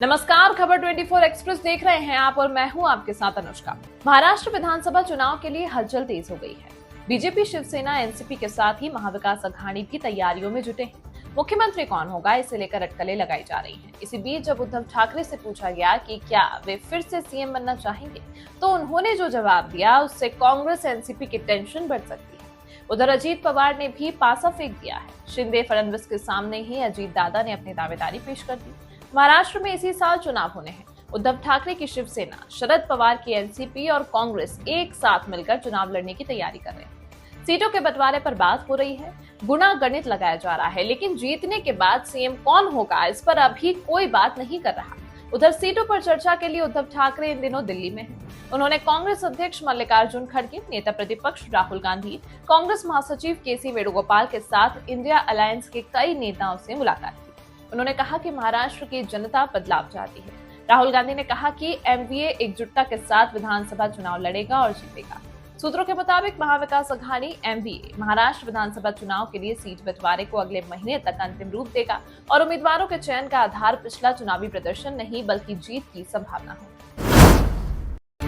नमस्कार, खबर 24 एक्सप्रेस देख रहे हैं आप और मैं हूं आपके साथ अनुष्का। महाराष्ट्र विधानसभा चुनाव के लिए हलचल तेज हो गई है। बीजेपी, शिवसेना, एनसीपी के साथ ही महाविकास अघाड़ी भी तैयारियों में जुटे हैं। मुख्यमंत्री कौन होगा, इसे लेकर अटकलें लगाई जा रही हैं। इसी बीच जब उद्धव ठाकरे से पूछा गया कि क्या वे फिर से सीएम बनना चाहेंगे, तो उन्होंने जो जवाब दिया उससे कांग्रेस एनसीपी की टेंशन बढ़ सकती है। उधर अजीत पवार ने भी पासा फेंक दिया है। शिंदे फडणवीस के सामने ही अजीत दादा ने अपनी दावेदारी पेश कर दी। महाराष्ट्र में इसी साल चुनाव होने हैं। उद्धव ठाकरे की शिवसेना, शरद पवार की एनसीपी और कांग्रेस एक साथ मिलकर चुनाव लड़ने की तैयारी कर रहे हैं। सीटों के बंटवारे पर बात हो रही है, गुणा गणित लगाया जा रहा है, लेकिन जीतने के बाद सीएम कौन होगा, इस पर अभी कोई बात नहीं कर रहा। उधर सीटों पर चर्चा के लिए उद्धव ठाकरे इन दिनों दिल्ली में हैं। उन्होंने कांग्रेस अध्यक्ष मल्लिकार्जुन खड़गे, नेता प्रतिपक्ष राहुल गांधी, कांग्रेस महासचिव केसी वेणुगोपाल के साथ इंडिया अलायंस के कई नेताओं से मुलाकात की। उन्होंने कहा कि महाराष्ट्र की जनता बदलाव चाहती है। राहुल गांधी ने कहा कि एमवीए एकजुटता के साथ विधानसभा चुनाव लड़ेगा और जीतेगा। सूत्रों के मुताबिक महाविकास अघाड़ी एमवीए महाराष्ट्र विधानसभा चुनाव के लिए सीट बंटवारे को अगले महीने तक अंतिम रूप देगा और उम्मीदवारों के चयन का आधार पिछला चुनावी प्रदर्शन नहीं बल्कि जीत की संभावना है।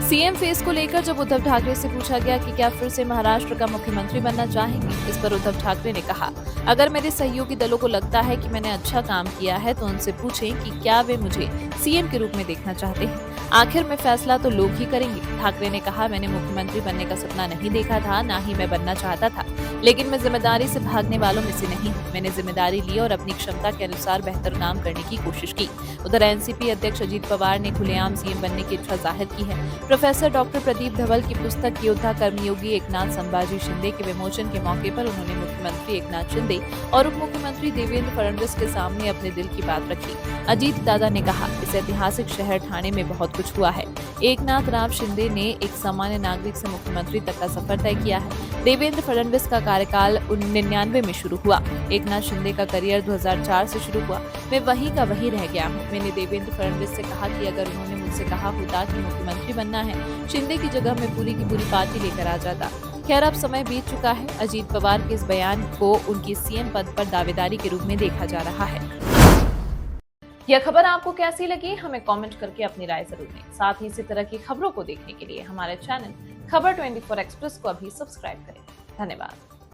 सीएम फेस को लेकर जब उद्धव ठाकरे से पूछा गया कि क्या फिर से महाराष्ट्र का मुख्यमंत्री बनना चाहेंगे, इस पर उद्धव ठाकरे ने कहा, अगर मेरे सहयोगी दलों को लगता है कि मैंने अच्छा काम किया है तो उनसे पूछें कि क्या वे मुझे सीएम के रूप में देखना चाहते हैं। आखिर में फैसला तो लोग ही करेंगे। ठाकरे ने कहा, मैंने मुख्यमंत्री बनने का सपना नहीं देखा था, ना ही मैं बनना चाहता था, लेकिन मैं जिम्मेदारी से भागने वालों में से नहीं हूँ। मैंने जिम्मेदारी ली और अपनी क्षमता के अनुसार बेहतर काम करने की कोशिश की। उधर एनसीपी अध्यक्ष अजीत पवार ने खुलेआम सीएम बनने की इच्छा जाहिर की है। प्रोफेसर डॉक्टर प्रदीप धवल की पुस्तक योद्धा कर्मयोगी एकनाथ संभाजी शिंदे के विमोचन के मौके पर उन्होंने मुख्यमंत्री एकनाथ शिंदे और उप मुख्यमंत्री देवेंद्र फडणवीस के सामने अपने दिल की बात रखी। अजीत दादा ने कहा, इस ऐतिहासिक शहर ठाणे में बहुत कुछ हुआ है। एकनाथ राव शिंदे ने एक सामान्य नागरिक से मुख्यमंत्री तक का सफर तय किया है। देवेंद्र फडणवीस का कार्यकाल 1999 में शुरू हुआ। एकनाथ शिंदे का करियर 2004 से शुरू हुआ। मैं वहीं का वहीं रह गया हूँ। मैंने देवेंद्र फडणवीस से कहा कि अगर उन्होंने मुझसे कहा होता कि मुख्यमंत्री बनना है, शिंदे की जगह मैं पूरी की पूरी पार्टी लेकर आ जाता। खैर, अब समय बीत चुका है। अजीत पवार के इस बयान को उनकी सीएम पद पर दावेदारी के रूप में देखा जा रहा है। यह खबर आपको कैसी लगी, हमें कमेंट करके अपनी राय जरूर दें। साथ ही इसी तरह की खबरों को देखने के लिए हमारे चैनल खबर 24 एक्सप्रेस को अभी सब्सक्राइब करें। धन्यवाद।